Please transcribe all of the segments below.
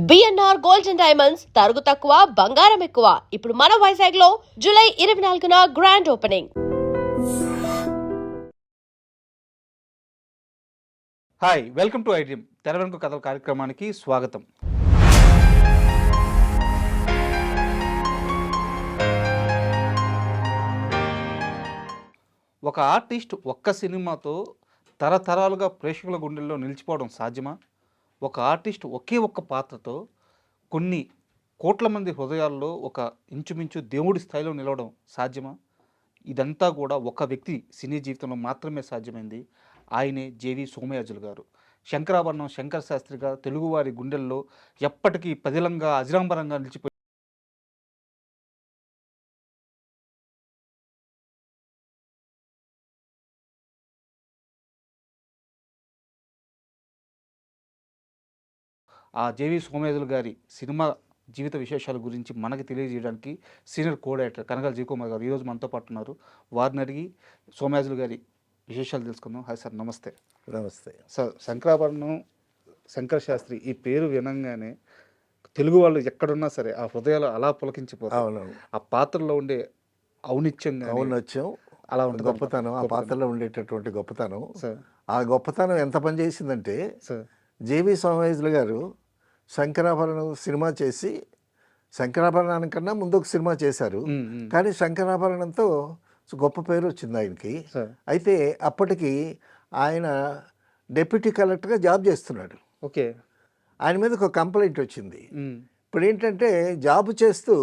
BNR gold and diamonds తరుగు తక్కువ బంగారం ఎక్కువ. ఇప్పుడు మన వైజాగ్ లో జూలై 24న grand opening. Hi, welcome to iDream తెర వెనుక కథల కార్యక్రమానికి స్వాగతం. ఒక ఆర్టిస్ట్ ఒక్క సినిమాతో తరతరాలుగా ప్రేక్షకుల గుండెల్లో నిలిచిపోవడం సాధ్యమా? ఒక ఆర్టిస్ట్ ఒకే ఒక్క పాత్రతో కొన్ని కోట్ల మంది హృదయాల్లో ఒక ఇంచుమించు దేవుడి స్థాయిలో నిలవడం సాధ్యమా? ఇదంతా కూడా ఒక వ్యక్తి సినీ జీవితంలో మాత్రమే సాధ్యమైంది. ఆయనే జేవి సోమయాజులు గారు. శంకరాభరణం శంకర శాస్త్రిగా తెలుగువారి గుండెల్లో ఎప్పటికీ పదిలంగా అజరాంబరంగా నిలిచిపోయి ఆ జేవి సోమయాజులు గారి సినిమా జీవిత విశేషాల గురించి మనకి తెలియజేయడానికి సీనియర్ కోడైటర్ కనకాల జీకుమార్ గారు ఈరోజు మనతో పాటు ఉన్నారు. వారిని అడిగి సోమయాజులు గారి విశేషాలు తెలుసుకుందాం. హాయ్ సార్, నమస్తే. నమస్తే సార్, శంకరాభరణం శంకర శాస్త్రి ఈ పేరు వినంగానే తెలుగు వాళ్ళు ఎక్కడున్నా సరే ఆ హృదయాలు అలా పులకించిపోతాయి. అవునవును, ఆ పాత్రలో ఉండే ఔనిత్యం ఔన్నత్యం అలా ఉంటుంది. గొప్పతనం, ఆ పాత్రలో ఉండేటటువంటి గొప్పతనం, సార్ ఆ గొప్పతనం ఎంత పని చేసిందంటే సార్ జేవి సోమయాజులు గారు శంకరాభరణం సినిమా చేసి, శంకరాభరణానికన్నా ముందు ఒక సినిమా చేశారు, కానీ శంకరాభరణంతో గొప్ప పేరు వచ్చింది ఆయనకి. అయితే అప్పటికి ఆయన డెప్యూటీ కలెక్టర్గా జాబ్ చేస్తున్నాడు. ఓకే. ఆయన మీద ఒక కంప్లైంట్ వచ్చింది. ఇప్పుడు ఏంటంటే జాబ్ చేస్తూ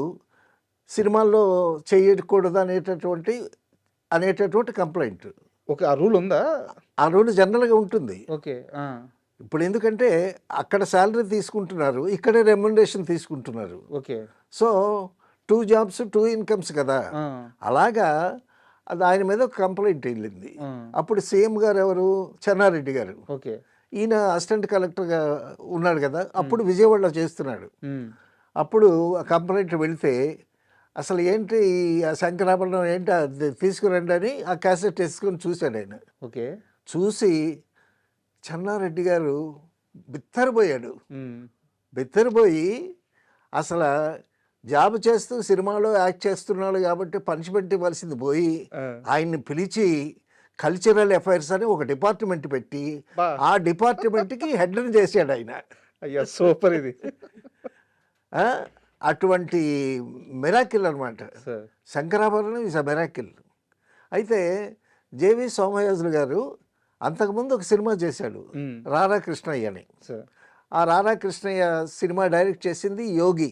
సినిమాల్లో చేయకూడదు అనేటటువంటి కంప్లైంట్. ఓకే, ఆ రూల్ ఉందా? ఆ రూల్ జనరల్గా ఉంటుంది. ఓకే. ఇప్పుడు ఎందుకంటే అక్కడ శాలరీ తీసుకుంటున్నారు, ఇక్కడే రెమ్యునరేషన్ తీసుకుంటున్నారు. ఓకే. సో 2 jobs 2 incomes కదా. అలాగా అది ఆయన మీద ఒక కంప్లైంట్ వెళ్ళింది. అప్పుడు సీఎం గారు ఎవరు? చెన్నారెడ్డి గారు. ఓకే. ఈయన అసిస్టెంట్ కలెక్టర్గా ఉన్నాడు కదా, అప్పుడు విజయవాడలో చేస్తున్నాడు. అప్పుడు ఆ కంప్లైంట్ వెళితే అసలు ఏంటి ఆ శంకరాభరణం ఏంటి అది తీసుకురండి అని ఆ క్యాసెట్ వేసుకొని చూశాడు ఆయన. ఓకే. చూసి చెన్నారెడ్డి గారు బిత్తరపోయాడు. బిత్తరపోయి అసలు జాబ్ చేస్తూ సినిమాలో యాక్ట్ చేస్తున్నాడు కాబట్టి పనిష్మెంట్ ఇవ్వాల్సింది పోయి ఆయన్ని పిలిచి కల్చరల్ అఫైర్స్ అని ఒక డిపార్ట్మెంట్ పెట్టి ఆ డిపార్ట్మెంట్కి హెడ్ని చేశాడు ఆయన. అయ్యా, సూపర్ ఇది. అటువంటి మిరాకిల్ అనమాట శంకరాభరణం. Is a miracle. అయితే జేవి సోమయాజులు గారు అంతకుముందు ఒక సినిమా చేశాడు, రారా కృష్ణయ్య అని. ఆ రారా కృష్ణయ్య సినిమా డైరెక్ట్ చేసింది యోగి.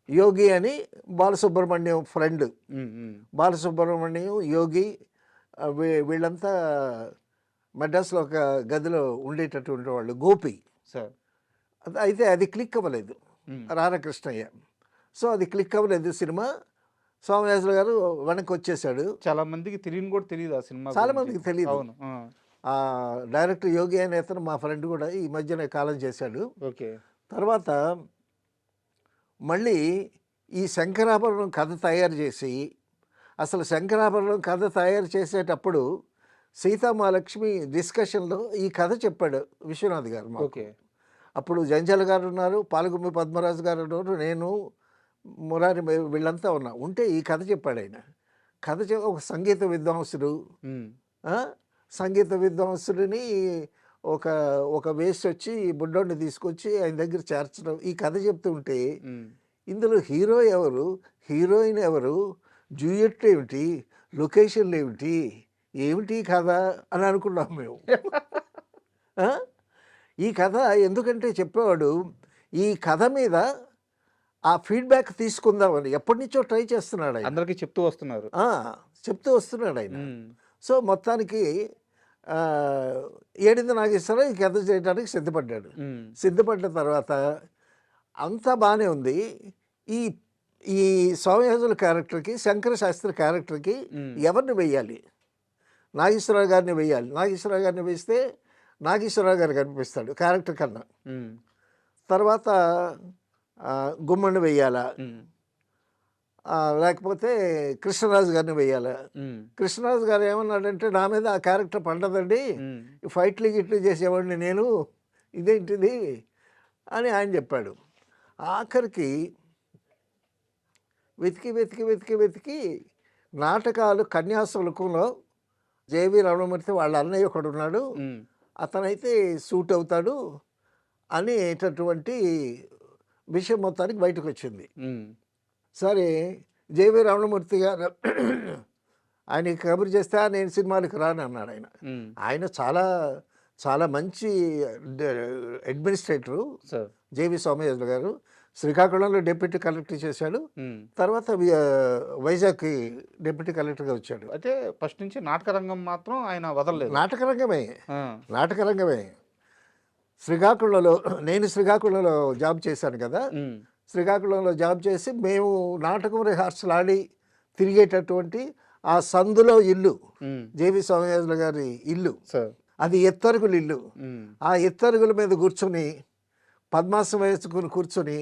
యోగి అని బాలసుబ్రహ్మణ్యం ఫ్రెండ్. బాలసుబ్రహ్మణ్యం, యోగి వీళ్ళంతా మద్రాసులో ఒక గదిలో ఉండేటటువంటి వాళ్ళు. గోపి. అయితే అది క్లిక్ అవ్వలేదు రారా కృష్ణయ్య. సో అది క్లిక్ అవ్వలేదు సినిమా. సోమయాజులు గారు వెనక్కి వచ్చేసాడు. చాలా మందికి తెలియని కూడా తెలియదు ఆ సినిమా. చాలా మందికి తెలియదు. ఆ డైరెక్టర్ యోగి అనే అతను మా ఫ్రెండ్ కూడా ఈ మధ్యన కాలం చేశాడు. ఓకే. తర్వాత మళ్ళీ ఈ శంకరాభరణం కథ తయారు చేసి, అసలు శంకరాభరణం కథ తయారు చేసేటప్పుడు సీతామహాలక్ష్మి డిస్కషన్లో ఈ కథ చెప్పాడు విశ్వనాథ్ గారు. ఓకే. అప్పుడు జంజాల గారు ఉన్నారు, పాలగుమ్మి పద్మరాజు గారు ఉన్నారు, నేను మురారి వీళ్ళంతా ఉన్నా ఉంటే ఈ కథ చెప్పాడు ఆయన. కథ ఒక సంగీత విద్వాంసుడు, సంగీత విద్వాంసుడిని ఒక వేస్ట్ వచ్చి బుడ్డోడిని తీసుకొచ్చి ఆయన దగ్గర చేర్చడం, ఈ కథ చెప్తుంటే ఇందులో హీరో ఎవరు, హీరోయిన్ ఎవరు, డ్యూయట్ ఏమిటి, లొకేషన్లు ఏమిటి, ఏమిటి కథ అని అనుకున్నాం మేము. ఈ కథ ఎందుకంటే చెప్పేవాడు ఈ కథ మీద ఆ ఫీడ్బ్యాక్ తీసుకుందామని ఎప్పటి నుంచో ట్రై చేస్తున్నాడు ఆయన. అందరికీ చెప్తూ వస్తున్నాడు ఆయన. సో మొత్తానికి ఏడింది నాగేశ్వరరావు ఈ కథ చేయడానికి సిద్ధపడ్డాడు. సిద్ధపడ్డ తర్వాత అంతా బాగానే ఉంది. ఈ ఈ సోమయాజుల క్యారెక్టర్కి, శంకర శాస్త్రి క్యారెక్టర్కి ఎవరిని వెయ్యాలి? నాగేశ్వరరావు గారిని వెయ్యాలి. నాగేశ్వరరావు గారిని వేస్తే నాగేశ్వరరావు గారు కనిపిస్తాడు క్యారెక్టర్ కన్నా. తర్వాత గుమ్మడిని వెయ్యాలా, లేకపోతే కృష్ణరాజు గారిని వెయ్యాలా? కృష్ణరాజు గారు ఏమన్నాడంటే నా మీద ఆ క్యారెక్టర్ పండదండి, ఫైట్లు గిట్లు చేసేవాడిని నేను, ఇదేంటిది అని ఆయన చెప్పాడు. ఆఖరికి వెతికి వెతికి వెతికి వెతికి నాటకాలు కన్యాశుల్కంలో జేవి రమణమూర్తి వాళ్ళ అన్నయ్య ఒకడు ఉన్నాడు, అతనైతే సూట్ అవుతాడు అనేటటువంటి విషయం మొత్తానికి బయటకు వచ్చింది. సరే జేవి రమణమూర్తి గారు ఆయనకి కబురు చేస్తే నేను సినిమాలకు రాను అన్నాడు. ఆయన చాలా చాలా మంచి అడ్మినిస్ట్రేటరు జేవి సోమయాజులు గారు. శ్రీకాకుళంలో డిప్యూటీ కలెక్టర్ చేశాడు, తర్వాత వైజాగ్కి డిప్యూటీ కలెక్టర్గా వచ్చాడు. అయితే ఫస్ట్ నుంచి నాటక రంగం మాత్రం ఆయన వదలలేదు. నాటకరంగమే. శ్రీకాకుళంలో నేను శ్రీకాకుళంలో జాబ్ చేశాను కదా, శ్రీకాకుళంలో జాబ్ చేసి మేము నాటకం రిహార్సల్ ఆడి తిరిగేటటువంటి ఆ సందులో ఇల్లు జేవి సోమయాజులు గారి ఇల్లు, అది ఎత్తరుగుల ఇల్లు. ఆ ఎత్తరుగుల మీద కూర్చొని పద్మాసనం వేసుకుని కూర్చొని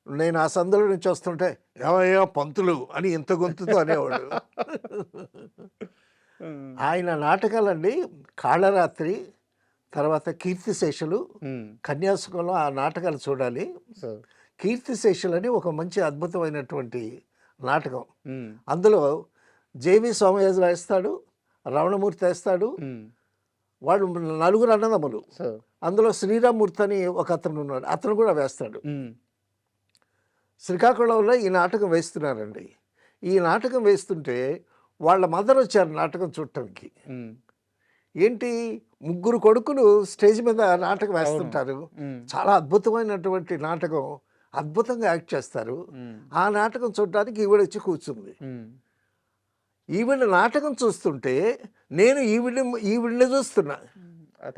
నేను ఆ సందులో నుంచి వస్తుంటే ఏమయ్యా పంతులు అని ఇంత గొంతుతో అనేవాడు. ఆయన నాటకాలండి కాళరాత్రి, తర్వాత కీర్తిశేషులు, కన్యాశుల్కంలో ఆ నాటకాలు చూడాలి. కీర్తిశేషులు అని ఒక మంచి అద్భుతమైనటువంటి నాటకం. అందులో జేవి సోమయాజులు వేస్తాడు, రమణమూర్తి వేస్తాడు. వాళ్ళు నలుగురు అన్నదమ్ములు. అందులో శ్రీరామ్మూర్తి అని ఒక అతను ఉన్నాడు, అతను కూడా వేస్తాడు. శ్రీకాకుళంలో ఈ నాటకం వేస్తున్నారండి. ఈ నాటకం వేస్తుంటే వాళ్ళ మదర్ వచ్చారు నాటకం చూడటానికి. ఏంటి, ముగ్గురు కొడుకులు స్టేజ్ మీద నాటకం వేస్తుంటారు. చాలా అద్భుతమైనటువంటి నాటకం, అద్భుతంగా యాక్ట్ చేస్తారు. ఆ నాటకం చూడటానికి ఈవిడ వచ్చి కూర్చుంది. ఈవిడ నాటకం చూస్తుంటే నేను ఈవిడ్ని చూస్తున్నా,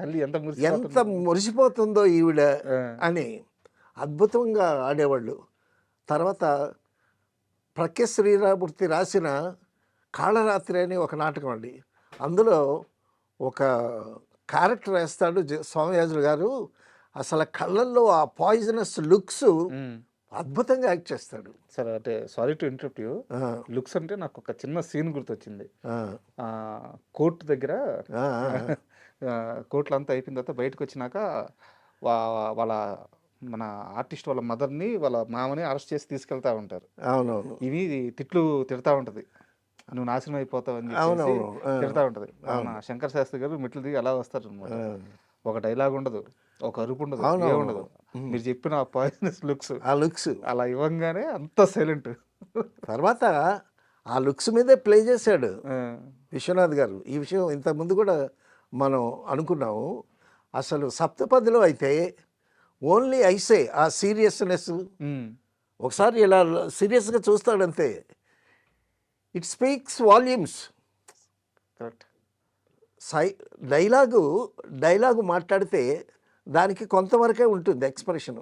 తల్లి ఎంత మురిసిపోతుందో ఈవిడ అని. అద్భుతంగా ఆడేవాళ్ళు. తర్వాత ప్రఖ్య శ్రీరామూర్తి రాసిన కాళరాత్రి అని ఒక నాటకం అండి. అందులో ఒక క్యారెక్టర్ వేస్తాడు సోమయాజులు గారు. అసలు కళ్ళల్లో ఆ పాయిజనస్ లుక్స్ అద్భుతంగా యాక్ట్ చేస్తాడు. సరే, అంటే sorry to interrupt you. Looks అంటే నాకు ఒక చిన్న సీన్ గుర్తొచ్చింది. కోర్టు దగ్గర కోర్టులో అంతా అయిపోయిన తర్వాత బయటకు వచ్చినాక వాళ్ళ మన ఆర్టిస్ట్ వాళ్ళ మదర్ని వాళ్ళ మామని అరెస్ట్ చేసి తీసుకెళ్తా ఉంటారు. అవునవును. ఇవి తిడతా ఉంటది, నువ్వు నాశనం అయిపోతావు అని చెప్పి తిడతా ఉంటది. మన శంకర్ శాస్త్రి గారు మెట్లు దిగి అలా వస్తారు అనమాట. ఒక డైలాగ్ ఉండదు, ఒక అరుపు ఉండదు, ఏముండదు. మీరు చెప్పిన పాయిజనస్ లుక్స్ అలా ఇవ్వంగానే అంత సైలెంట్. తర్వాత ఆ లుక్స్ మీదే ప్లే చేశాడు విశ్వనాథ్ గారు. ఈ విషయం ఇంతకుముందు కూడా మనం అనుకున్నాము. అసలు సప్తపదిలో అయితే ఓన్లీ ఐసే ఆ సీరియస్నెస్, ఒకసారి ఇలా సీరియస్గా చూస్తాడంతే, it speaks volumes. Correct. Dialogue మాట్లాడితే దానికి కొంతవరకే ఉంటుంది expression,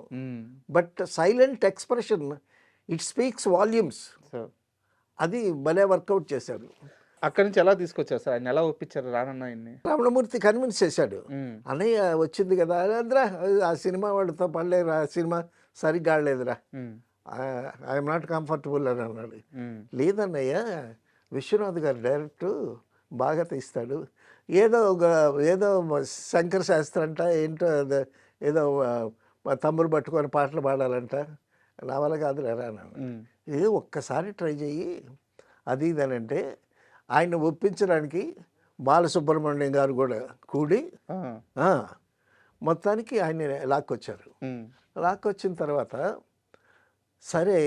but silent expression it speaks volumes. అది భలే వర్కౌట్ చేశాడు. అక్కడి నుంచి ఎలా తీసుకొచ్చారు సార్, ఆయన ఎలా ఒప్పించారు రానన్న ఆయన్ని? రమణమూర్తి కన్విన్స్ చేశాడు. అన్నయ్య వచ్చింది కదా అందరా, ఆ సినిమా వాళ్ళతో పడలేదురా, ఆ సినిమా సరిగ్గా ఆడలేదురా, ఐఎమ్ నాట్ కంఫర్టబుల్ అని అన్నాడు. లేదన్నయ్య, విశ్వనాథ్ గారు డైరెక్టర్ బాగా తీస్తాడు, ఏదో శంకర శాస్త్రి అంట ఏంటో ఏదో తమ్ముడు పట్టుకొని పాటలు పాడాలంట, నా వల్ల కాదు లేరా అన్నాను. ఇది ఒక్కసారి ట్రై చెయ్యి అది ఇదనంటే ఆయన ఒప్పించడానికి బాలసుబ్రహ్మణ్యం గారు కూడా కూడి మొత్తానికి ఆయన లాక్కొచ్చారు. లాక్కొచ్చిన తర్వాత సరే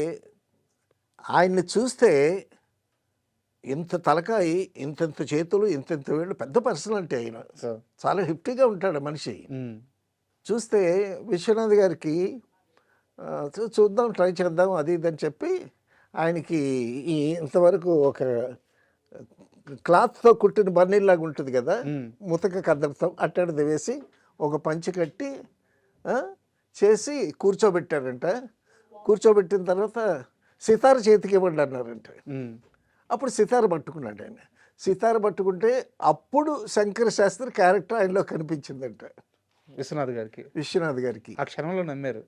ఆయన్ని చూస్తే ఇంత తలకాయి, ఇంతంత చేతులు, ఇంతంత వేళ్ళు, పెద్ద పర్సనాలిటీ ఆయన, చాలా హిఫ్టీగా ఉంటాడు మనిషి. చూస్తే విశ్వనాథ్ గారికి చూద్దాం, ట్రై చేద్దాం అది ఇదని చెప్పి ఆయనకి ఇంతవరకు ఒక క్లాత్తో కుట్టిన బన్నీలాగా ఉంటుంది కదా, ముతక కద్దరితో అట్టడిది వేసి ఒక పంచి కట్టి చేసి కూర్చోబెట్టారంట. కూర్చోబెట్టిన తర్వాత సితార చేతికి ఇవ్వండి అన్నారంట. అప్పుడు సితార పట్టుకున్నాడు ఆయన. సితార పట్టుకుంటే అప్పుడు శంకర శాస్త్రి క్యారెక్టర్ ఆయనలో కనిపించిందంట విశ్వనాథ్ గారికి. ఆ క్షణంలో నమ్మారు.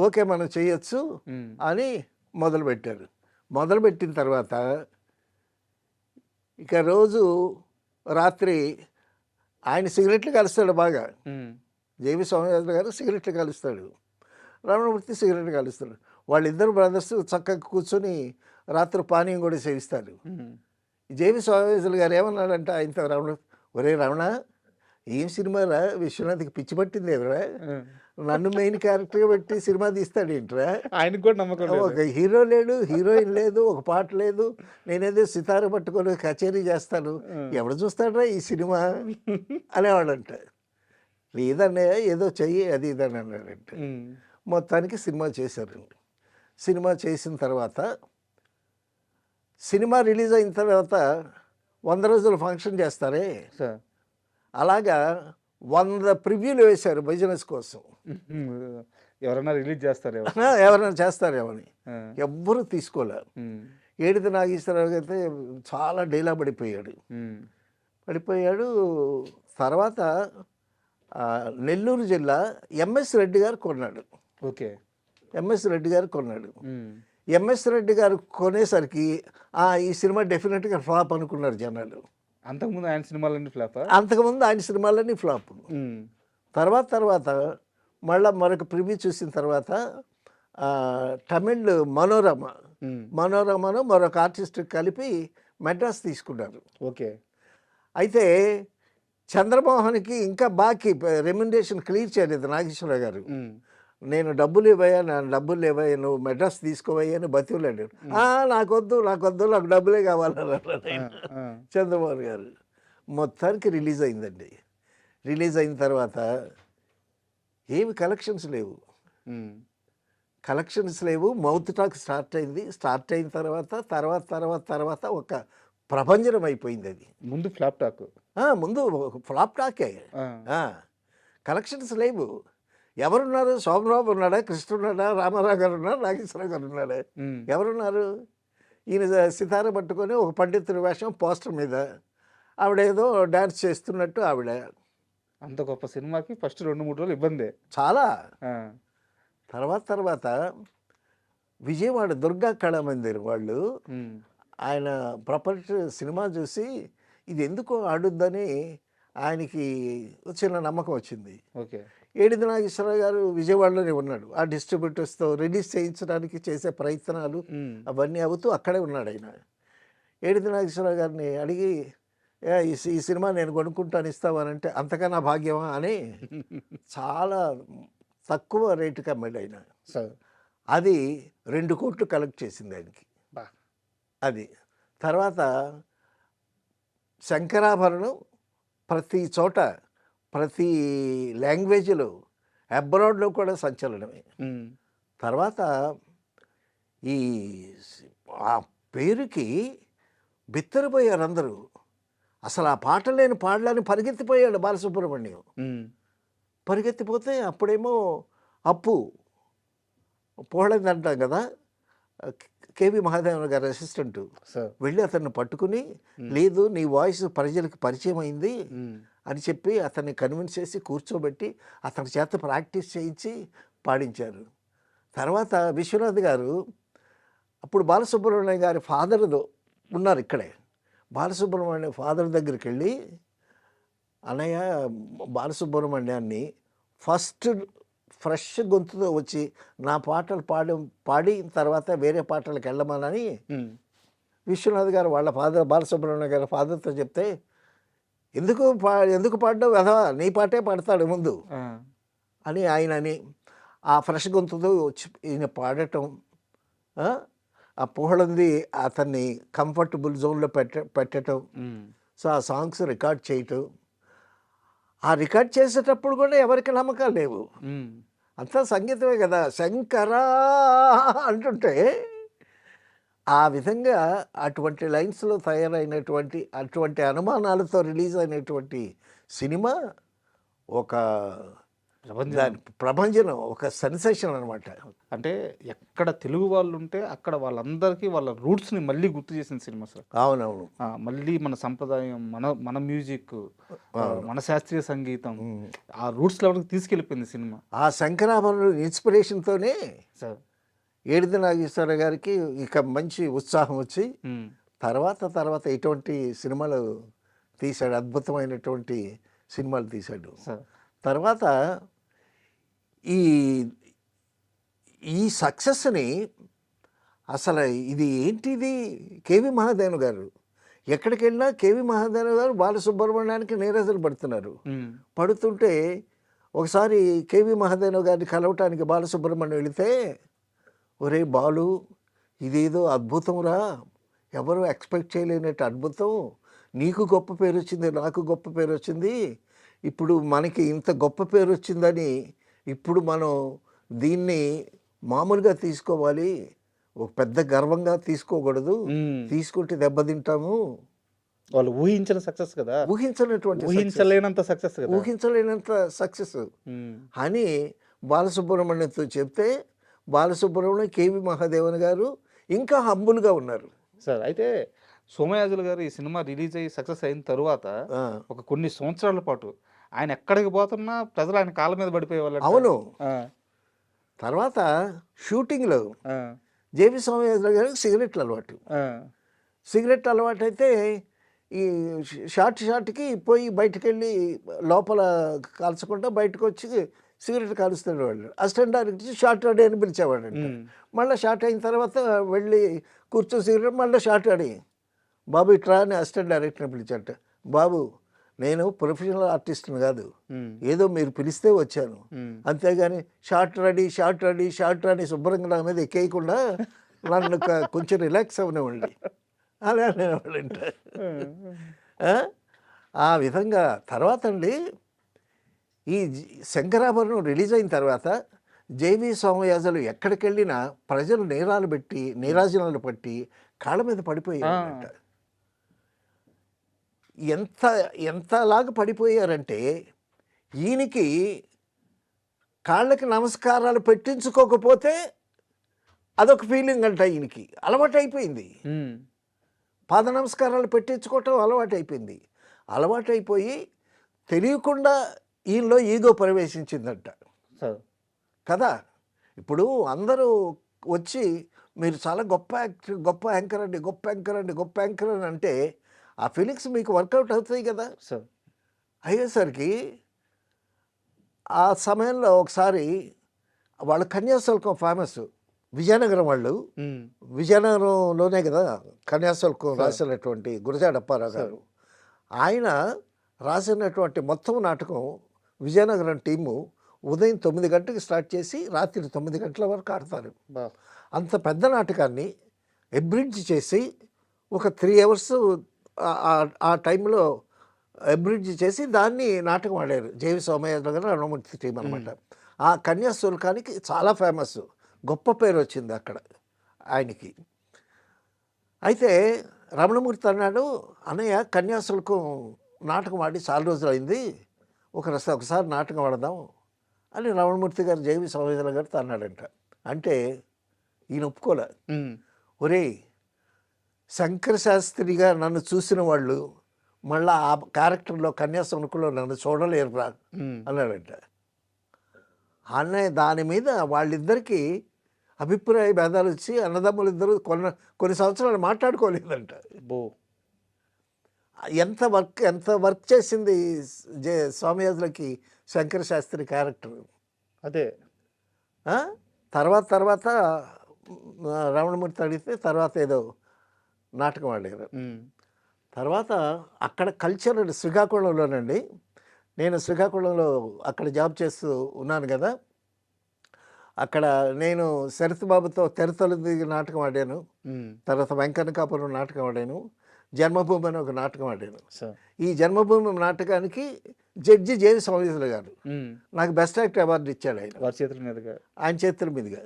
ఓకే మనం చేయొచ్చు అని మొదలుపెట్టారు. మొదలుపెట్టిన తర్వాత ఇక రోజు రాత్రి ఆయన సిగరెట్లు కలుస్తాడు బాగా. జేవి సోమయాజులు గారు సిగరెట్లు కలుస్తాడు. రమణమూర్తి సిగరెట్ కాలుస్తాడు. వాళ్ళిద్దరు బ్రదర్స్ చక్కగా కూర్చొని రాత్రి పానీయం కూడా సేవిస్తారు. జేవి స్వామివేశులు గారు ఏమన్నాడంటే ఆయనతో రమణ, ఒరే రమణ, ఏం సినిమా రా, విశ్వనాథ్కి పిచ్చి పట్టింది ఎవరా, నన్ను మెయిన్ క్యారెక్టర్గా పెట్టి సినిమా తీస్తాడు ఏంట్రా, ఆయనకు కూడా నమ్మకం ఒక హీరో లేడు, హీరోయిన్ లేదు, ఒక పాట లేదు, నేనేదో సితార పట్టుకొని కచేరీ చేస్తాను, ఎవడు చూస్తాడ్రా ఈ సినిమా అనేవాడంట. లేదన్నయ్య ఏదో చెయ్యి అది ఇదని అన్నాడంట. మొత్తానికి సినిమా చేశారండి. సినిమా చేసిన తర్వాత సినిమా రిలీజ్ అయిన తర్వాత 100 రోజుల ఫంక్షన్ చేస్తారే, సార్. అలాగా 100 ప్రివ్యూలు వేశారు బిజినెస్ కోసం. ఎవరైనా రిలీజ్ చేస్తారు ఎవరైనా చేస్తారేమని ఎవ్వరూ తీసుకోలే. ఏడిది నాగేశ్వరరావు అయితే చాలా డీలా పడిపోయాడు. తర్వాత నెల్లూరు జిల్లా ఎంఎస్ రెడ్డి గారు కొన్నాడు. ఓకే. ఎంఎస్ రెడ్డి గారు కొన్నాడు. ఎంఎస్ రెడ్డి గారు కొనేసరికి ఈ సినిమా డెఫినెట్గా ఫ్లాప్ అనుకున్నారు జనాలు. అంతకుముందు ఆయన సినిమాలన్నీ ఫ్లాప్. అంతకుముందు ఆయన సినిమాలన్నీ ఫ్లాప్. తర్వాత మరొక ప్రివ్యూ చూసిన తర్వాత తమిళ్ మనోరమను మరొక ఆర్టిస్ట్ కలిపి మెడ్రాస్ తీసుకున్నారు. ఓకే. అయితే చంద్రమోహన్కి ఇంకా బాకీ రెమ్యునరేషన్ క్లియర్ చేయలేదు నాగేశ్వరరావు గారు. నేను డబ్బులు ఇవ్వయా, డబ్బులు ఇవ్వయా, నువ్వు మెడ్రాస్ తీసుకోవయ్యా అని బతిలాడు. నాకొద్దు, నాకు డబ్బులే కావాలన్నారు చంద్రమోహన్ గారు. మొత్తానికి రిలీజ్ అయిందండి. రిలీజ్ అయిన తర్వాత ఏమి కలెక్షన్స్ లేవు. మౌత్ టాక్ స్టార్ట్ అయింది. స్టార్ట్ అయిన తర్వాత ఒక ప్రభంజనం అయిపోయింది. అది ముందు ఫ్లాప్ టాక్, ముందు ఫ్లాప్ టాకే. కలెక్షన్స్ లేవు. ఎవరున్నారు? సోమరావు ఉన్నాడా, కృష్ణ ఉన్నాడా, రామారావు గారు ఉన్నాడా, నాగేశ్వరరావు గారు ఉన్నాడా? ఎవరున్నారు? ఈయన సితార పట్టుకొని ఒక పండితుడి వేషం పోస్టర్ మీద ఆవిడేదో డ్యాన్స్ చేస్తున్నట్టు ఆవిడ. అంత గొప్ప సినిమాకి ఫస్ట్ 2-3 రోజులు ఇబ్బంది చాలా. తర్వాత విజయవాడ దుర్గా కళామందిర్ వాళ్ళు ఆయన ప్రాపర్టీ సినిమా చూసి ఇది ఎందుకో ఆడుద్దని ఆయనకి చిన్న నమ్మకం వచ్చింది. ఓకే. ఏడిది నాగేశ్వరరావు గారు విజయవాడలోనే ఉన్నాడు. ఆ డిస్ట్రిబ్యూటర్స్తో రిలీజ్ చేయించడానికి చేసే ప్రయత్నాలు అవన్నీ అవుతూ అక్కడే ఉన్నాడు ఆయన. ఏడిది నాగేశ్వరరావు గారిని అడిగి, ఈ సినిమా నేను కొనుక్కుంటాను, ఇస్తామనంటే అంతకన్నా భాగ్యమా అని చాలా తక్కువ రేటుకి అమ్మాడు ఆయన. అది 2 కోట్లు కలెక్ట్ చేసింది ఆయనకి. అది తర్వాత శంకరాభరణం ప్రతి చోట, ప్రతి లాంగ్వేజ్లో, అబ్రాడ్లో కూడా సంచలనమే. తర్వాత ఆ పేరుకి బిత్తరపోయారు అందరూ. అసలు ఆ పాట లేని పాడలేని పరిగెత్తిపోయాడు బాలసుబ్రహ్మణ్యం. పరిగెత్తిపోతే అప్పుడేమో అప్పు పోహళంది అంటాం కదా, కేవి మహాదేవన్ గారి అసిస్టెంట్ వెళ్ళి అతన్ని పట్టుకుని, లేదు నీ వాయిస్ ప్రజలకు పరిచయం అయింది అని చెప్పి అతన్ని కన్విన్స్ చేసి కూర్చోబెట్టి అతని చేత ప్రాక్టీస్ చేయించి పాడించారు. తర్వాత విశ్వనాథ్ గారు అప్పుడు బాలసుబ్రహ్మణ్యం గారి ఫాదర్ ఉన్నారు ఇక్కడే. బాలసుబ్రహ్మణ్యం ఫాదర్ దగ్గరికి వెళ్ళి, అన్నయ్య బాలసుబ్రహ్మణ్యాన్ని ఫస్ట్ ఫ్రెష్ గొంతుతో వచ్చి నా పాటలు పాడిన తర్వాత వేరే పాటలకు వెళ్ళమని విశ్వనాథ్ గారు వాళ్ళ ఫాదర్ బాలసుబ్రహ్మణ్యం గారి ఫాదర్తో చెప్తే, ఎందుకు పాడడం వెధవా, నీ పాటే పాడతాడు ముందు అని ఆయనని ఆ ఫ్రెష్ గొంతుతో వచ్చి ఈయన పాడటం, ఆ పోహళంది అతన్ని కంఫర్టబుల్ జోన్లో పెట్టడం, సో ఆ సాంగ్స్ రికార్డ్ చేయటం. ఆ రికార్డ్ చేసేటప్పుడు కూడా ఎవరికి నమ్మకాలు లేవు, అంతా సంగీతమే కదా, శంకరా అంటుంటే ఆ విధంగా అటువంటి లైన్స్లో తయారైనటువంటి అటువంటి అనుమానాలతో రిలీజ్ అయినటువంటి సినిమా ఒక ప్రభంజనం, ఒక సెన్సేషన్ అనమాట. అంటే ఎక్కడ తెలుగు వాళ్ళు ఉంటే అక్కడ వాళ్ళందరికీ వాళ్ళ రూట్స్ని మళ్ళీ గుర్తు చేసిన సినిమా సార్. అవునవును. మళ్ళీ మన సంప్రదాయం, మన మ్యూజిక్, మన శాస్త్రీయ సంగీతం ఆ రూట్స్ లెవెల్కి తీసుకెళ్ళిపోయింది సినిమా. ఆ శంకరాభరణం ఇన్స్పిరేషన్తోనే సార్ ఏడిది నాగేశ్వరరావు గారికి ఇక మంచి ఉత్సాహం వచ్చి తర్వాత ఇటువంటి సినిమాలు తీశాడు, అద్భుతమైనటువంటి సినిమాలు తీశాడు. తర్వాత ఈ ఈ సక్సెస్ని అసలు ఇది ఏంటిది కేవి మహాదేవన్ గారు ఎక్కడికి వెళ్ళినా కేవి మహాదేవన్ గారు బాలసుబ్రహ్మణ్యానికి నీరజలు పడుతున్నారు. పడుతుంటే ఒకసారి కేవి మహాదేవన్ గారిని కలవటానికి బాలసుబ్రహ్మణ్యం వెళితే, ఒరే బాలు, ఇదేదో అద్భుతంరా, ఎవరు ఎక్స్పెక్ట్ చేయలేనట్టు అద్భుతం, నీకు గొప్ప పేరు వచ్చింది, నాకు గొప్ప పేరు వచ్చింది, ఇప్పుడు మనకి ఇంత గొప్ప పేరు వచ్చిందని ఇప్పుడు మనం దీన్ని మామూలుగా తీసుకోవాలి, ఒక పెద్ద గర్వంగా తీసుకోకూడదు, తీసుకుంటే దెబ్బతింటాము. వాళ్ళు ఊహించిన సక్సెస్ కదా, ఊహించలేనంత సక్సెస్ కదా, ఊహించలేనంత సక్సెస్ అని బాలసుబ్రహ్మణ్యంతో చెప్తే బాలసుబ్రహ్మణ్యం కేవి మహాదేవన్ గారు ఇంకా హంబుల్గా ఉన్నారు సార్. అయితే సోమయాజులు గారు ఈ సినిమా రిలీజ్ అయ్యి సక్సెస్ అయిన తరువాత ఒక కొన్ని సంవత్సరాల పాటు ఆయన ఎక్కడికి పోతున్నా ప్రజలు ఆయన కాళ్ళ మీద పడిపోయేవాళ్ళు. అవును. తర్వాత షూటింగ్లో జేవి సోమయాజులు గారికి సిగరెట్లు అలవాటు. సిగరెట్ అలవాటు అయితే ఈ షార్ట్కి పోయి బయటకు వెళ్ళి లోపల కాల్చకుండా బయటకు వచ్చి సిగరెట్ కాలుస్తున్న వాళ్ళు అసిస్టెంట్ డైరెక్టర్ షార్ట్ రెడీ అని పిలిచేవాడు. మళ్ళీ షార్ట్ అయిన తర్వాత వెళ్ళి కూర్చొని సిగరెట్ మళ్ళీ షార్ట్ రెడీ, బాబు ఇట్రా అని అసిస్టెంట్ డైరెక్టర్ని పిలిచాట. బాబు, నేను ప్రొఫెషనల్ ఆర్టిస్ట్ని కాదు, ఏదో మీరు పిలిస్తే వచ్చాను, అంతేగాని షార్ట్ రెడీ అని శుభ్రంగా నా మీద ఎక్కేయకుండా నన్ను కొంచెం రిలాక్స్ అవనివ్వండి అలా అనేవాళ్ళంట. ఆ విధంగా తర్వాత అండి ఈ శంకరాభరణం రిలీజ్ అయిన తర్వాత జేవి సోమయాజులు ఎక్కడికి వెళ్ళినా ప్రజలు నీరాజనాలు పట్టి కాళ్ళ మీద పడిపోయారంట. ఎంతలాగా పడిపోయారంటే ఈయనకి కాళ్ళకి నమస్కారాలు పెట్టించుకోకపోతే అదొక ఫీలింగ్ అంట. ఈయనకి అలవాటు అయిపోయింది, పాద నమస్కారాలు పెట్టించుకోవటం అలవాటు అయిపోయింది. అలవాటు అయిపోయి తెలియకుండా ఈయనలో ఈగో ప్రవేశించిందంట కదా. ఇప్పుడు అందరూ వచ్చి మీరు చాలా గొప్ప యాక్టర్, గొప్ప యాంకర్ అని అంటే ఆ ఫీలింగ్స్ మీకు వర్కౌట్ అవుతాయి కదా. అయ్యేసరికి ఆ సమయంలో ఒకసారి వాళ్ళ కన్యాశుల్కం ఫేమస్, విజయనగరం వాళ్ళు, విజయనగరంలోనే కదా కన్యాశుల్కం రాసినటువంటి గురజాడ అప్పారావు గారు, ఆయన రాసినటువంటి మొత్తం నాటకం విజయనగరం టీము ఉదయం 9 గంటలకు స్టార్ట్ చేసి రాత్రి 9 గంటల వరకు ఆడతారు. అంత పెద్ద నాటకాన్ని ఎబ్రిడ్జ్ చేసి ఒక 3 అవర్స్ ఆ టైంలో ఎబ్రిడ్జ్ చేసి దాన్ని నాటకం ఆడారు జేవి సోమయాజులు గారు, రమణమూర్తి టీం అనమాట. ఆ కన్యాశుల్కానికి చాలా ఫేమస్, గొప్ప పేరు వచ్చింది అక్కడ ఆయనకి. అయితే రమణమూర్తి అన్నాడు, అన్నయ్య కన్యాశుల్కం నాటకం ఆడి చాలా రోజులు అయింది, ఒకసారి నాటకం ఆడదాం అని రమణమూర్తి గారు జేవి సోమయాజులు గారితో అన్నాడంట. అంటే ఈయన ఒప్పుకోలే. ఒరే, శంకర శాస్త్రిగా నన్ను చూసిన వాళ్ళు మళ్ళీ ఆ క్యారెక్టర్లో కన్యాశుల్కంలో నన్ను చూడలేరురా అన్నాడంట. అన్నయ్య దాని మీద వాళ్ళిద్దరికీ అభిప్రాయ భేదాలు వచ్చి అన్నదమ్ములు ఇద్దరు కొన్ని సంవత్సరాలు మాట్లాడుకోలేదంట. ఎంత వర్క్ చేసింది సోమయాజులకి శంకర శాస్త్రి క్యారెక్టర్. అదే తర్వాత రమణమూర్తి అడిగితే తర్వాత ఏదో నాటకం ఆడారు. తర్వాత అక్కడ కల్చర్ శ్రీకాకుళంలోనండి, నేను శ్రీకాకుళంలో అక్కడ జాబ్ చేస్తూ ఉన్నాను కదా, అక్కడ నేను శరత్ బాబుతో తెరతొలి నాటకం ఆడాను, తర్వాత వెంకన్నకాపురం నాటకం ఆడాను, జన్మభూమి అని ఒక నాటకం ఆడాను. ఈ జన్మభూమి నాటకానికి జడ్జి జేవి సోమయాజులు గారు నాకు బెస్ట్ యాక్టర్ అవార్డు ఇచ్చాడు ఆయన చేతుల మీదుగా.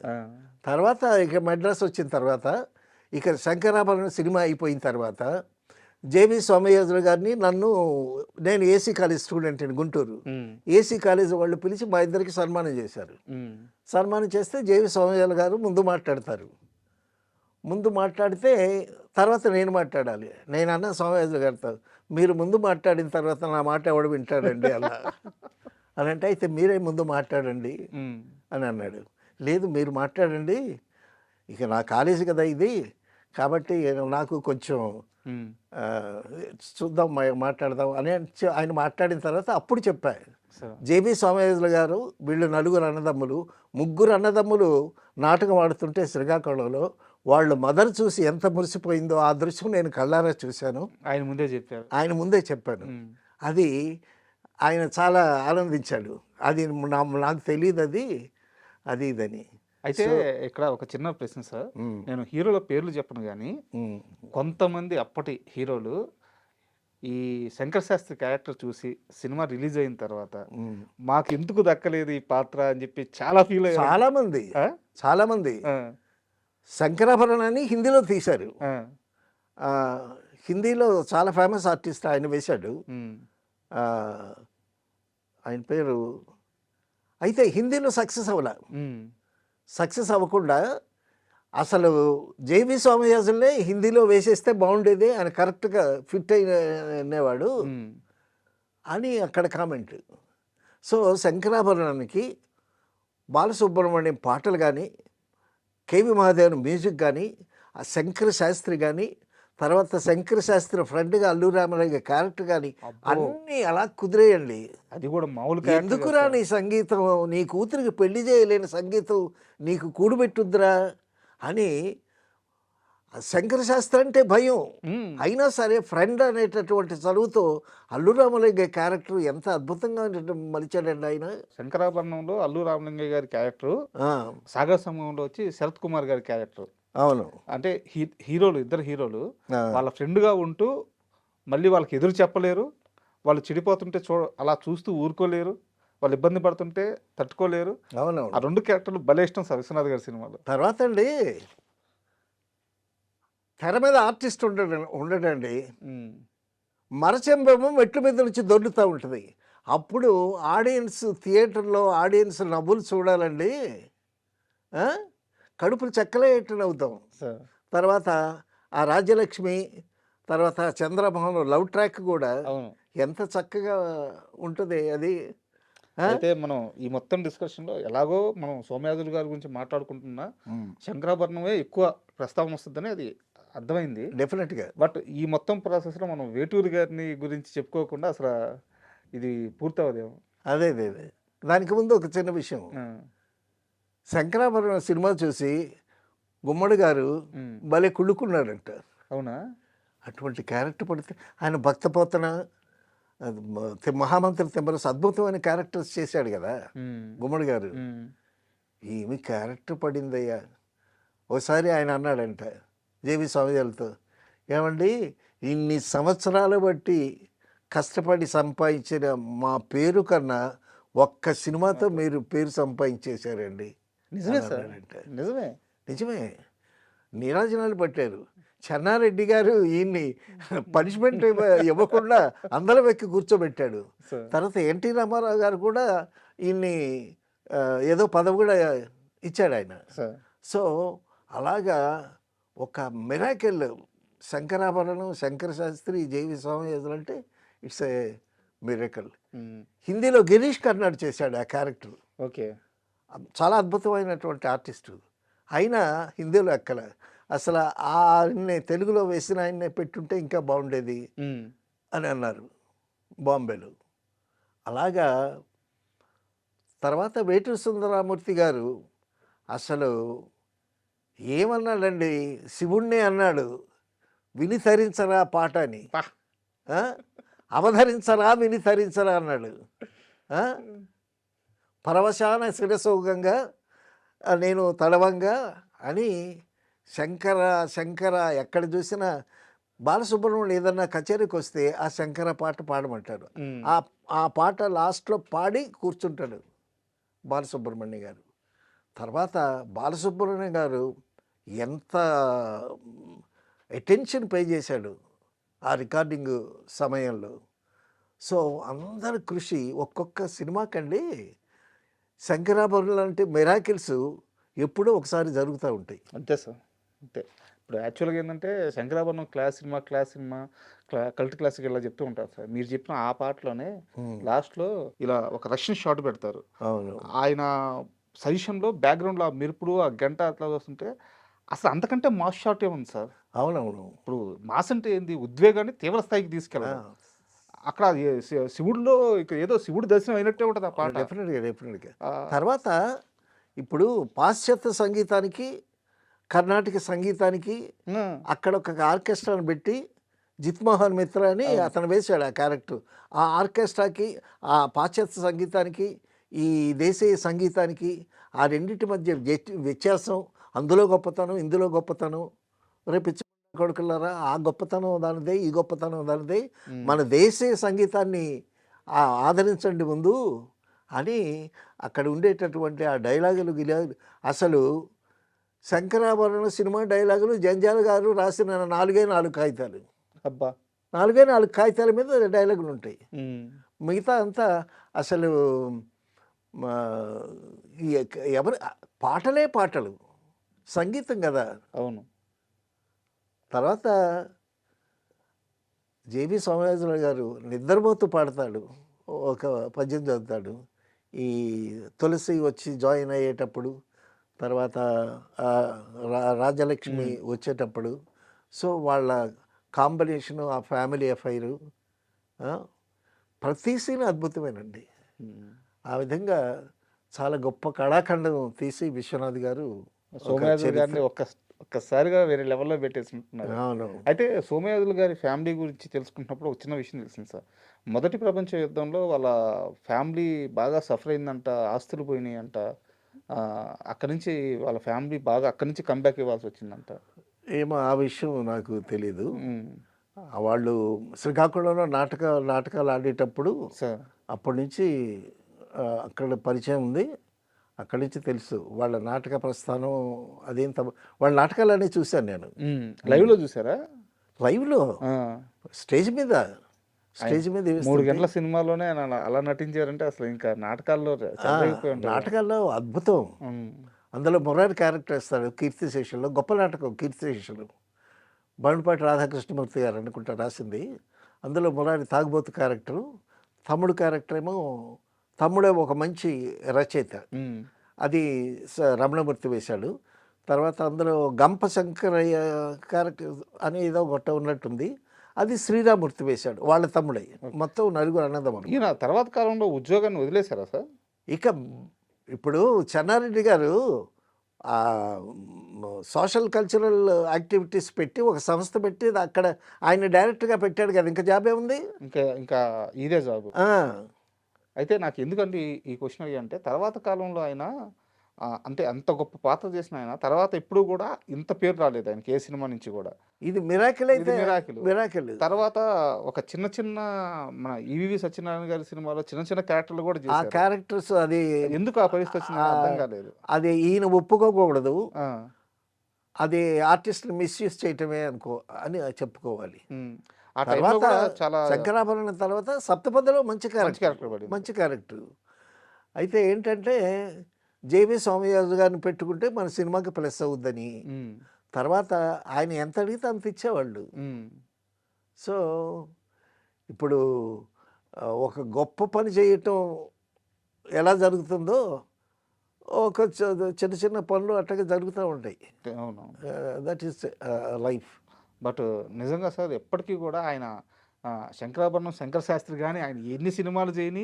తర్వాత ఇక మెడ్రాస్ వచ్చిన తర్వాత ఇక శంకరాభరణం సినిమా అయిపోయిన తర్వాత జేవి సోమయాజులు గారిని నేను ఏసీ కాలేజ్ స్టూడెంట్ అండి గుంటూరు, ఏసీ కాలేజ్ వాళ్ళు పిలిచి మా ఇద్దరికి సన్మానం చేశారు. సన్మానం చేస్తే జేవి సోమయాజులు గారు ముందు మాట్లాడితే తర్వాత నేను మాట్లాడాలి. నేను అన్న సోమయాజులు గారితో, మీరు ముందు మాట్లాడిన తర్వాత నా మాట ఎవడు వింటాడండి అలా అని అంటే, అయితే మీరే ముందు మాట్లాడండి అని అన్నాడు. లేదు, మీరు మాట్లాడండి, ఇక నా కాలేజీ కదా ఇది, కాబట్టి నాకు కొంచెం చూద్దాం మాట్లాడదాం అని ఆయన మాట్లాడిన తర్వాత అప్పుడు చెప్పా, సార్ జేబీ సోమయాజులు గారు, వీళ్ళు నలుగురు అన్నదమ్ములు, ముగ్గురు అన్నదమ్ములు నాటకం ఆడుతుంటే శ్రీకాకుళంలో వాళ్ళ మదర్ చూసి ఎంత మురిసిపోయిందో ఆ దృశ్యం నేను కళ్ళారా చూశాను. ఆయన ముందే చెప్పారు. ఆయన ముందే చెప్పాను. అది ఆయన చాలా ఆనందించాడు. అది నాకు తెలియదు అది ఇదని. అయితే ఇక్కడ ఒక చిన్న ప్రశ్న సార్, నేను హీరోల పేర్లు చెప్పను కానీ కొంతమంది అప్పటి హీరోలు ఈ శంకర్ శాస్త్రి క్యారెక్టర్ చూసి సినిమా రిలీజ్ అయిన తర్వాత మాకు ఎందుకు దక్కలేదు ఈ పాత్ర అని చెప్పి చాలా ఫీల్ అయ్యారు. చాలా మంది శంకరాభరణాన్ని హిందీలో తీశారు. హిందీలో చాలా ఫేమస్ ఆర్టిస్ట్ ఆయన వేశాడు. ఆయన పేరు అయితే హిందీలో సక్సెస్ అవ్వకుండా అసలు జేబీ సోమయాజుల్నే హిందీలో వేసేస్తే బాగుండేది, ఆయన కరెక్ట్గా ఫిట్ అయినవాడు అని అక్కడ కామెంట్. సో శంకరాభరణానికి బాలసుబ్రహ్మణ్యం పాటలు కానీ, కేవి మహాదేవన్ మ్యూజిక్ కానీ, ఆ శంకర శాస్త్రి కానీ, తర్వాత శంకర శాస్త్రి ఫ్రెండ్గా అల్లు రామరాజు క్యారెక్టర్ కానీ అన్నీ అలా కుదిరేయండి. అది కూడా మామూలు ఎందుకురా నీ సంగీతం, నీ కూతురికి పెళ్లి చేయలేని సంగీతం నీకు కూడుబెట్టుద్దురా అని శంకర శాస్త్రి అంటే భయం. అయినా సరే ఫ్రెండ్ అనేటటువంటి చదువుతో అల్లు రామలింగ క్యారెక్టర్ ఎంత అద్భుతంగా మలిచాడండి ఆయన. శంకరాభరణంలో అల్లు రామలింగయ్య గారి క్యారెక్టర్, సాగర్ సమూహంలో వచ్చి శరత్ కుమార్ గారి క్యారెక్టర్. అవును, అంటే ఇద్దరు హీరోలు వాళ్ళ ఫ్రెండ్గా ఉంటూ మళ్ళీ వాళ్ళకి ఎదురు చెప్పలేరు, వాళ్ళు చెడిపోతుంటే అలా చూస్తూ ఊరుకోలేరు, వాళ్ళు ఇబ్బంది పడుతుంటే తట్టుకోలేరు. అవును, ఆ రెండు క్యారెక్టర్లు భలే ఇష్టం సార్ విశ్వనాథ్ గారి సినిమాలో. తర్వాత అండి తెర మీద ఆర్టిస్ట్ ఉండడండి, మరచెంబేమో మెట్ల మీద నుంచి దొర్లుతూ ఉంటుంది. అప్పుడు థియేటర్లో ఆడియన్స్ నవ్వులు చూడాలండి, కడుపులు చెక్కలేటట్టు అవుతాం. తర్వాత ఆ రాజ్యలక్ష్మి, తర్వాత చంద్రమోహన్ లవ్ ట్రాక్ కూడా ఎంత చక్కగా ఉంటుంది అది. అయితే మనం ఈ మొత్తం డిస్కషన్లో ఎలాగో మనం సోమయాజులు గారి గురించి మాట్లాడుకుంటున్నా, శంకరాభరణమే ఎక్కువ ప్రస్తావన వస్తుందని అది అర్థమైంది డెఫినెట్గా. బట్ ఈ మొత్తం ప్రాసెస్లో మనం వేటూరి గారిని గురించి చెప్పుకోకుండా అసలు ఇది పూర్తవదేమో. అదే దానికి ముందు ఒక చిన్న విషయం, శంకరాభరణం సినిమా చూసి గుమ్మడి గారు భలే కుళ్ళుకున్నాడంట. అవునా? అటువంటి క్యారెక్టర్ పడితే ఆయన భక్తపోతన, మహామంత్రి తిమ్మరసు అద్భుతమైన క్యారెక్టర్స్ చేశాడు కదా గుమ్మడి గారు. ఏమి క్యారెక్టర్ పడిందయ్యా. ఒకసారి ఆయన అన్నాడంట జేబీ సోమయాజులతో, ఏమండి ఇన్ని సంవత్సరాలు బట్టి కష్టపడి సంపాదించిన మా పేరు కన్నా ఒక్క సినిమాతో మీరు పేరు సంపాదించేశారండి. నిజమే. నీరాజనాలు పట్టారు. చెన్నారెడ్డి గారు ఈయన్ని పనిష్మెంట్ ఇవ్వకుండా అందరం ఎక్కి కూర్చోబెట్టాడు. తర్వాత ఎన్టీ రామారావు గారు కూడా ఈయన్ని ఏదో పదవి కూడా ఇచ్చాడు ఆయన. సో అలాగా ఒక మిరాకిల్ శంకరాభరణం, శంకర శాస్త్రి, జేవి సోమయాజులు అంటే ఇట్స్ ఏ మిరాకిల్. హిందీలో గిరీష్ కర్నాడ్ చేశాడు ఆ క్యారెక్టర్. ఓకే, చాలా అద్భుతమైనటువంటి ఆర్టిస్టు. అయినా హిందీలో ఎక్కల. అసలు ఆయన్ని తెలుగులో వేసిన ఆయన్నే పెట్టుంటే ఇంకా బాగుండేది అని అన్నారు బాంబేలో. అలాగా తర్వాత వేటూరి సుందరరామూర్తి గారు అసలు ఏమన్నాడండి, శివుణ్ణే అన్నాడు, విని తరించరా పాట అని, అవధరించరా విని తరించరా అన్నాడు. పరవశాన శిరసోగంగా నేను తడవంగా అని శంకర ఎక్కడ చూసినా బాలసుబ్రహ్మణ్యం ఏదన్నా కచేరీకి వస్తే ఆ శంకర పాట పాడమంటారు. ఆ పాట లాస్ట్లో పాడి కూర్చుంటాడు బాలసుబ్రహ్మణ్యం గారు. తర్వాత బాలసుబ్రహ్మణ్యం గారు ఎంత అటెన్షన్ పే చేశాడు ఆ రికార్డింగ్ సమయంలో. సో అందరి కృషి ఒక్కొక్క సినిమాకండి శంకరాభరణం లాంటి మిరాకిల్స్ ఎప్పుడో ఒకసారి జరుగుతూ ఉంటాయి. అంతే సార్, అంతే. ఇప్పుడు యాక్చువల్గా ఏంటంటే Sankarabharanam class cinema cult classic ఇలా చెప్తూ ఉంటారు సార్. మీరు చెప్పిన ఆ పాటలోనే లాస్ట్లో ఇలా ఒక రష్యన్ షాట్ పెడతారు. అవును, ఆయన సజెషన్లో బ్యాక్గ్రౌండ్లో ఆ మెరుపులు ఆ గంట అట్లా వస్తుంటే అసలు అంతకంటే మాస్ షాట్ ఏముంది సార్. అవునవును. ఇప్పుడు మాస్ అంటే ఏంది, ఉద్వేగాన్ని తీవ్ర స్థాయికి తీసుకెళ్ళాలి. అక్కడ శివుడిలో ఇక ఏదో శివుడి దర్శనం అయినట్టే ఉంటుంది ఆ పాట. డెఫినెట్గా తర్వాత ఇప్పుడు పాశ్చాత్య సంగీతానికి కర్ణాటక సంగీతానికి అక్కడ ఒక ఆర్కెస్ట్రాను పెట్టి జిత్మోహన్ మిత్ర అని అతను వేశాడు ఆ క్యారెక్టర్. ఆ ఆర్కెస్ట్రాకి, ఆ పాశ్చాత్య సంగీతానికి, ఈ దేశీయ సంగీతానికి ఆ రెండింటి మధ్య వ్యత్యాసం, అందులో గొప్పతనం ఇందులో గొప్పతనం. రేపు కొడుకులారా, ఆ గొప్పతనం దానిదే, ఈ గొప్పతనం దానిదే, మన దేశీయ సంగీతాన్ని ఆదరించండి ముందు అని అక్కడ ఉండేటటువంటి ఆ డైలాగులు అసలు శంకరాభరణ సినిమా డైలాగులు జంజాల గారు రాసిన 4 కాగితాలు. అబ్బా, 4 కాగితాల మీద డైలాగులు ఉంటాయి. మిగతా అంతా అసలు ఎవరు పాటలే పాటలు, సంగీతం కదా. అవును. తర్వాత జేవి సోమయాజులు గారు నిద్రపోతూ పాడతాడు, ఒక పద్యం చదువుతాడు. ఈ తులసి వచ్చి జాయిన్ అయ్యేటప్పుడు, తర్వాత రాజలక్ష్మి వచ్చేటప్పుడు, సో వాళ్ళ కాంబినేషను, ఆ ఫ్యామిలీ అఫైరు, ప్రతి సీన్ అద్భుతమేనండి. ఆ విధంగా చాలా గొప్ప కళాఖండం తీసి విశ్వనాథ్ గారు సోమయాజులు గారిని ఒక్కసారిగా వేరే లెవెల్లో పెట్టేసుకుంటున్నారు. అవును. అయితే సోమయాజులు గారి ఫ్యామిలీ గురించి తెలుసుకుంటున్నప్పుడు ఒక చిన్న విషయం తెలిసింది సార్. మొదటి ప్రపంచ యుద్ధంలో వాళ్ళ ఫ్యామిలీ బాగా సఫర్ అయిందంట, ఆస్తులు పోయినాయి అంట. అక్కడి నుంచి వాళ్ళ ఫ్యామిలీ బాగా అక్కడి నుంచి కంబ్యాక్ ఇవ్వాల్సి వచ్చిందంట. ఏమో ఆ విషయం నాకు తెలీదు. వాళ్ళు శ్రీకాకుళంలో నాటకాలు ఆడేటప్పుడు అప్పటి నుంచి అక్కడ పరిచయం ఉంది. అక్కడి నుంచి తెలుసు వాళ్ళ నాటక ప్రస్థానం. అదేం వాళ్ళ నాటకాలన్నీ చూశాను నేను. లైవ్లో చూసారా? లైవ్లో స్టేజ్ మీద 3 గంటల సినిమాలోనే అలా నటించారంటే అసలు ఇంకా నాటకాల్లో అద్భుతం. అందులో మురారి క్యారెక్టర్ వేస్తాడు కీర్తిశేషుల్లో. గొప్ప నాటకం కీర్తిశేషులు. బండ్పాటి రాధాకృష్ణమూర్తి గారు అనుకుంటా రాసింది. అందులో మురారి తాగుబోతు క్యారెక్టరు, తమ్ముడు క్యారెక్టర్ ఏమో, తమ్ముడే ఒక మంచి రచయిత, అది రమణమూర్తి వేశాడు. తర్వాత అందులో గంప శంకరయ్య క్యారెక్టర్ అని ఏదో గొట్ట ఉన్నట్టుంది, అది శ్రీరామూర్తి వేశాడు, వాళ్ళ తమ్ముడే. మొత్తం 4 అన్నదమ్ములు. ఈయన తర్వాత కాలంలో ఉద్యోగాన్ని వదిలేశారా సార్? ఇక ఇప్పుడు చెన్నారెడ్డి గారు సోషల్ కల్చరల్ యాక్టివిటీస్ పెట్టి ఒక సంస్థ పెట్టి అక్కడ ఆయన డైరెక్ట్గా పెట్టాడు కదా, ఇంకా జాబ్ ఏముంది? ఇంకా ఇదే జాబ్. అయితే నాకు ఎందుకంటే ఈ క్వశ్చన్ అంటే తర్వాత కాలంలో ఆయన అంటే అంత గొప్ప పాత్ర చేసిన ఆయన తర్వాత ఎప్పుడు కూడా ఇంత పేరు రాలేదు ఆయనకి ఏ సినిమా నుంచి కూడా. ఇది మిరాకిల్. అయితే మిరాకిల్ తర్వాత ఒక చిన్న మన ఈవీవి సత్యనారాయణ గారి సినిమాలో చిన్న క్యారెక్టర్లు కూడా చేశారు. ఆ క్యారెక్టర్స్ అది ఎందుకు ఆ పరిస్థితి వచ్చింది అర్థం కాలేదు. అది ఈయన ఒప్పుకోకూడదు, అది ఆర్టిస్ట్ని మిస్యూజ్ చేయటమే అని చెప్పుకోవాలి. ఆ తర్వాత చాలా శంకరాభరణం తర్వాత సప్తపదిలో మంచి క్యారెక్టర్. అయితే ఏంటంటే జేవి సోమయాజు గారిని పెట్టుకుంటే మన సినిమాకి ప్లస్ అవుద్దని, తర్వాత ఆయన ఎంత అడిగితే అంత ఇచ్చేవాళ్ళు. సో ఇప్పుడు ఒక గొప్ప పని చేయటం ఎలా జరుగుతుందో ఒక చిన్న పనులు అట్టగా జరుగుతూ ఉంటాయి. That is life. బట్ నిజంగా సార్ ఎప్పటికీ కూడా ఆయన శంకరాభరణం శంకర శాస్త్రి కానీ ఆయన ఎన్ని సినిమాలు చేయని,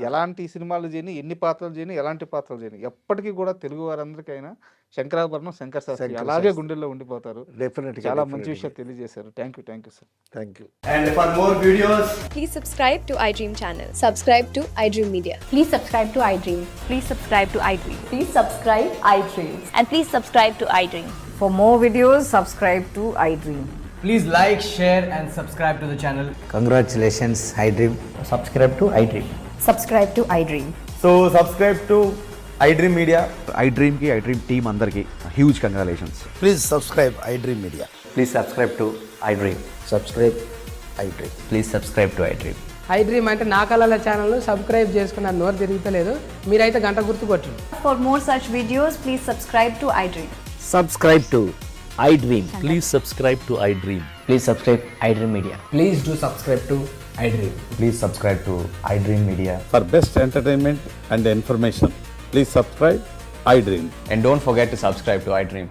ఎలాంటి సినిమాలు చేయని, ఎన్ని పాత్రలు చేయని, ఎలాంటి పాత్రలు చేయని, ఎప్పటికీ కూడా తెలుగు వారందరికీ ఆయన శంకరాభరణం శంకర శాస్త్రి అలాగే గుండెల్లో ఉండిపోతారు. డెఫినెట్గా చాలా మంచి విషయాలు తెలియజేశారు. Thank you sir. Thank you. And for more videos, please subscribe to iDream channel. Subscribe to iDream Media. Please subscribe to iDream. Please subscribe to iDream. Please subscribe iDream. And please subscribe to iDream. For more videos, subscribe to iDream. please like, share and subscribe to the channel. Congratulations, iDream. Subscribe to iDream. Subscribe to iDream. So subscribe to iDream Media. iDream ki iDream team andarki huge congratulations. Please subscribe iDream Media. Please subscribe to iDream. Subscribe iDream. Please subscribe to iDream. iDream అంటే నా కళల channel subscribe చేసుకున్న నోరు తిరుగుతలేదు, మీరైతే గంట గుర్తు కొట్టండి. For more such videos, please subscribe to iDream. Subscribe to iDream. Please subscribe to iDream. Please subscribe iDream Media. Please do subscribe to iDream. Please subscribe to iDream Media. For best entertainment and information, please subscribe iDream. And don't forget to subscribe to iDream.